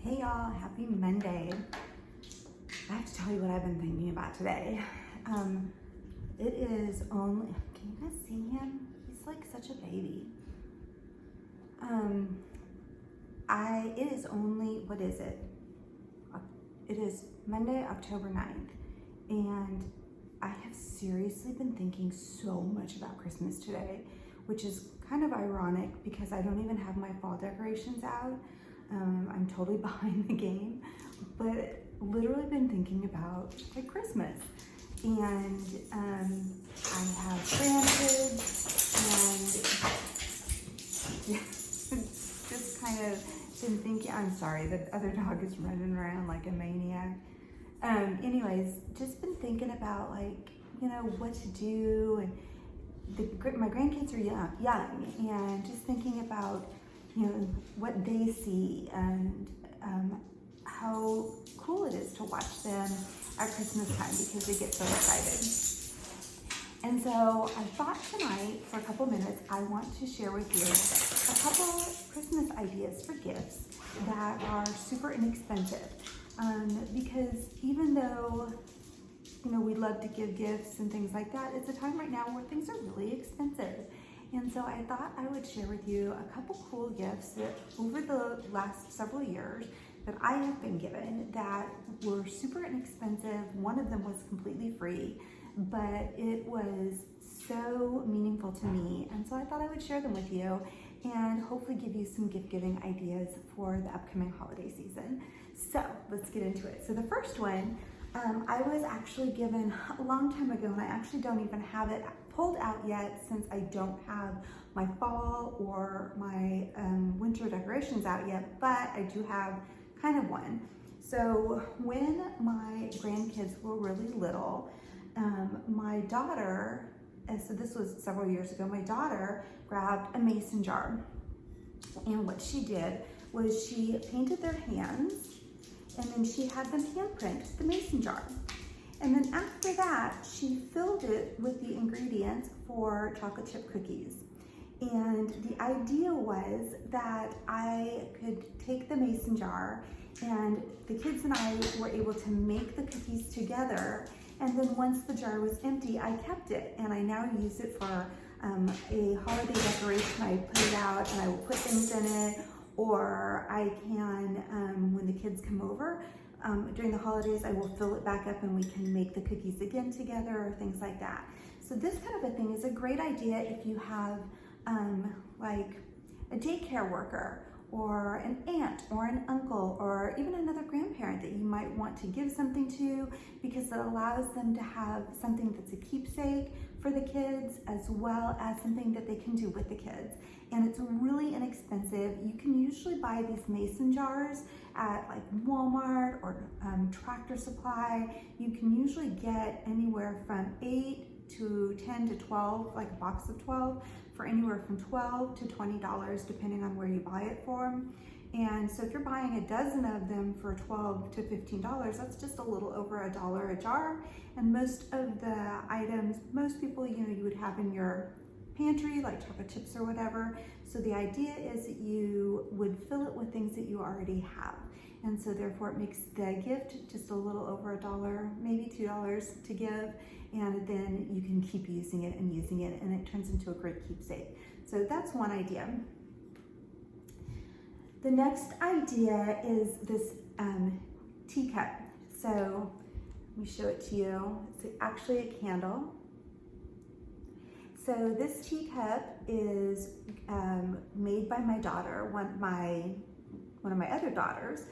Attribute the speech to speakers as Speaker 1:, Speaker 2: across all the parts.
Speaker 1: Hey y'all, happy Monday. I have to tell you what I've been thinking about today. It is only, can you guys see him? He's like such a baby. It is only, what is it? It is Monday, October 9th. And I have seriously been thinking so much about Christmas today, which is kind of ironic because I don't even have my fall decorations out. I'm totally behind the game, but literally been thinking about like Christmas. And I have grandkids and just kind of been thinking, I'm sorry, the other dog is running around like a maniac. Anyways, just been thinking about like, what to do, and my grandkids are young, and just thinking about, what they see and how cool it is to watch them at Christmas time because they get so excited. And so I thought tonight, for a couple minutes, I want to share with you a couple Christmas ideas for gifts that are super inexpensive. Because even though, we love to give gifts and things like that, it's a time right now where things are really expensive. And so I thought I would share with you a couple cool gifts that over the last several years that I have been given that were super inexpensive. One of them was completely free, but it was so meaningful to me. And so I thought I would share them with you and hopefully give you some gift giving ideas for the upcoming holiday season. So let's get into it. So the first one, I was actually given a long time ago, and I actually don't even have it pulled out yet since I don't have my fall or my winter decorations out yet, but I do have kind of one. So when my grandkids were really little, my daughter, and so this was several years ago, my daughter grabbed a mason jar, and what she did was she painted their hands, and then she had them handprint the mason jar. And then after that, she filled it with the ingredients for chocolate chip cookies. And the idea was that I could take the mason jar, and the kids and I were able to make the cookies together. And then once the jar was empty, I kept it, and I now use it for a holiday decoration. I put it out and I will put things in it, or I can, when the kids come over, during the holidays, I will fill it back up and we can make the cookies again together or things like that. So this kind of a thing is a great idea if you have like a daycare worker or an aunt or an uncle or even another grandparent that you might want to give something to, because it allows them to have something that's a keepsake for the kids as well as something that they can do with the kids. And it's really inexpensive. You can usually buy these mason jars at like Walmart or Tractor Supply. You can usually get anywhere from 8 to 10 to 12, like a box of 12, for anywhere from $12 to $20 depending on where you buy it from. And so if you're buying a dozen of them for $12 to $15, that's just a little over $1 a jar. And most of the items, most people, you would have in your pantry, like chocolate chips or whatever. So the idea is that you would fill it with things that you already have. And so therefore it makes the gift just a little over $1, maybe $2 to give. And then you can keep using it, and it turns into a great keepsake. So that's one idea. The next idea is this teacup. So let me show it to you. It's actually a candle. So this teacup is made by my daughter, one of my other daughters.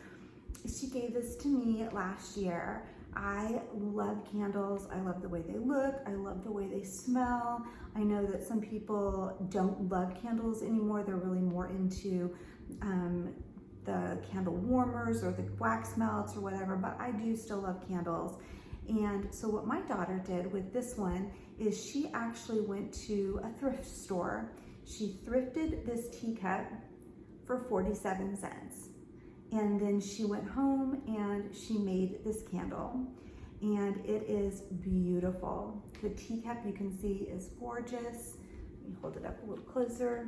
Speaker 1: She gave this to me last year. I love candles. I love the way they look. I love the way they smell. I know that some people don't love candles anymore. They're really more into the candle warmers or the wax melts or whatever, but I do still love candles. And so what my daughter did with this one is she actually went to a thrift store. She thrifted this teacup for 47 cents. And then she went home and she made this candle, and it is beautiful. The teacup, you can see, is gorgeous. Let me hold it up a little closer.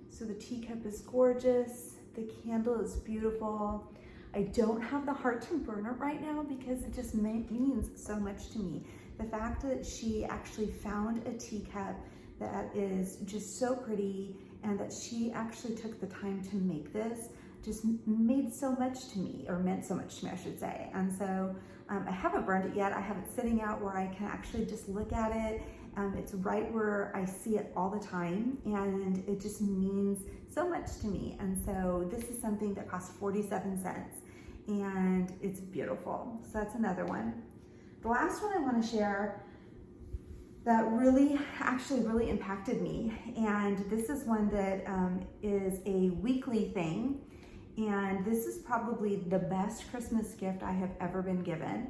Speaker 1: So the teacup is gorgeous. The candle is beautiful. I don't have the heart to burn it right now because it just means so much to me. The fact that she actually found a teacup that is just so pretty and that she actually took the time to make this just made so much to me, or meant so much to me, I should say. And so I haven't burned it yet. I have it sitting out where I can actually just look at it. It's right where I see it all the time, and it just means so much to me. And so this is something that costs 47 cents, and it's beautiful. So that's another one. The last one I want to share that really impacted me, and this is one that is a weekly thing, and this is probably the best Christmas gift I have ever been given.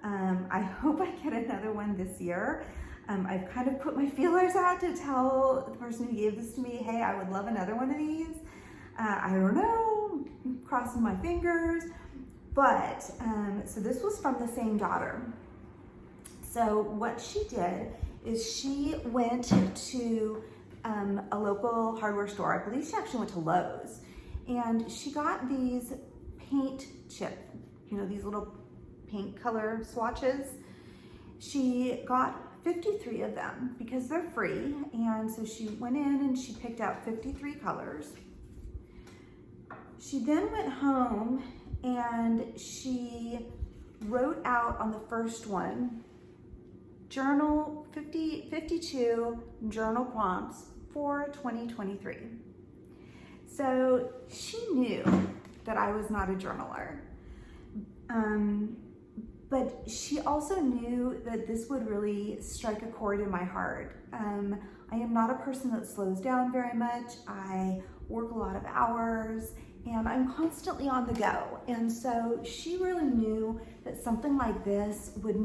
Speaker 1: I hope I get another one this year. I've kind of put my feelers out to tell the person who gave this to me, hey, I would love another one of these. I don't know, crossing my fingers. But, so this was from the same daughter. So what she did is she went to a local hardware store. I believe she actually went to Lowe's. And she got these paint chip, these little paint color swatches. She got 53 of them because they're free. And so she went in and she picked out 53 colors. She then went home and she wrote out on the first one, 52 journal prompts for 2023. So she knew that I was not a journaler. But she also knew that this would really strike a chord in my heart. I am not a person that slows down very much. I work a lot of hours and I'm constantly on the go. And so she really knew that something like this would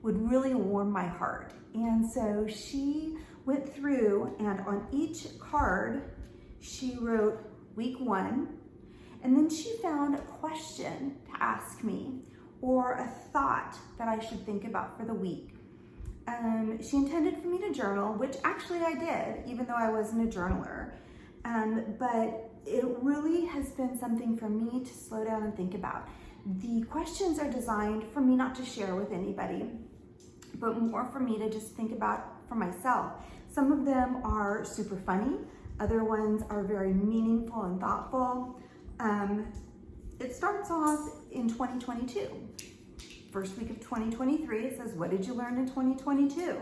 Speaker 1: would really warm my heart. And so she went through and on each card, she wrote week 1, and then she found a question to ask me or a thought that I should think about for the week. She intended for me to journal, which actually I did, even though I wasn't a journaler. But it really has been something for me to slow down and think about. The questions are designed for me not to share with anybody, but more for me to just think about for myself. Some of them are super funny. Other ones are very meaningful and thoughtful. It starts off in 2022. First week of 2023, it says, what did you learn in 2022?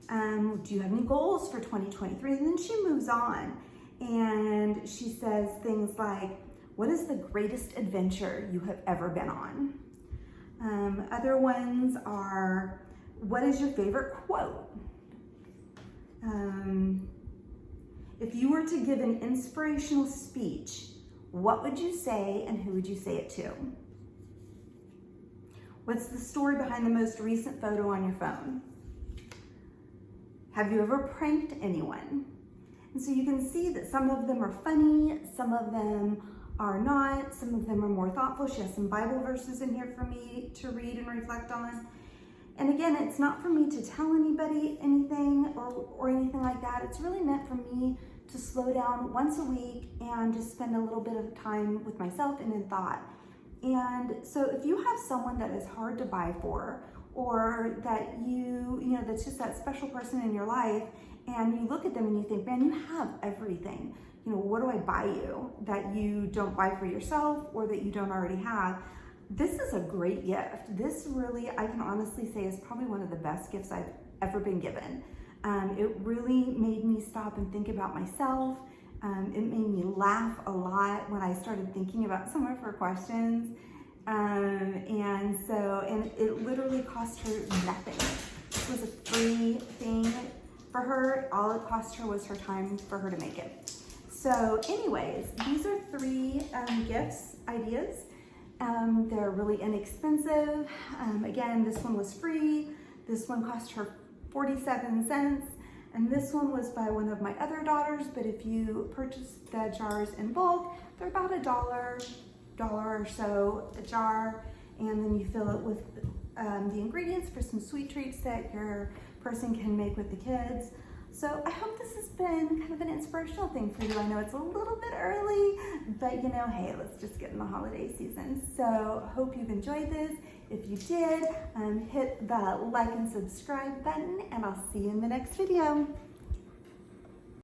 Speaker 1: Do you have any goals for 2023? And then she moves on and she says things like, what is the greatest adventure you have ever been on? Other ones are, what is your favorite quote? If you were to give an inspirational speech, what would you say and who would you say it to? What's the story behind the most recent photo on your phone? Have you ever pranked anyone? And so you can see that some of them are funny, some of them are not, some of them are more thoughtful. She has some Bible verses in here for me to read and reflect on. And again, it's not for me to tell anybody anything or anything like that. It's really meant for me to slow down once a week and just spend a little bit of time with myself and in thought. And so if you have someone that is hard to buy for, or that that's just that special person in your life, and you look at them and you think, man, you have everything. What do I buy you that you don't buy for yourself or that you don't already have? This is a great gift. This really, I can honestly say, is probably one of the best gifts I've ever been given. It really made me stop and think about myself. It made me laugh a lot when I started thinking about some of her questions. And it literally cost her nothing. This was a free thing for her. All it cost her was her time for her to make it. So anyways, these are 3 gifts, ideas. They're really inexpensive. Again, this one was free. This one cost her 47 cents. And this one was by one of my other daughters, but if you purchase the jars in bulk, they're about $1 or so a jar. And then you fill it with the ingredients for some sweet treats that your person can make with the kids. So I hope this has been kind of an inspirational thing for you. I know it's a little bit early, but you know, hey, let's just get in the holiday season. So hope you've enjoyed this. If you did, hit the like and subscribe button, and I'll see you in the next video.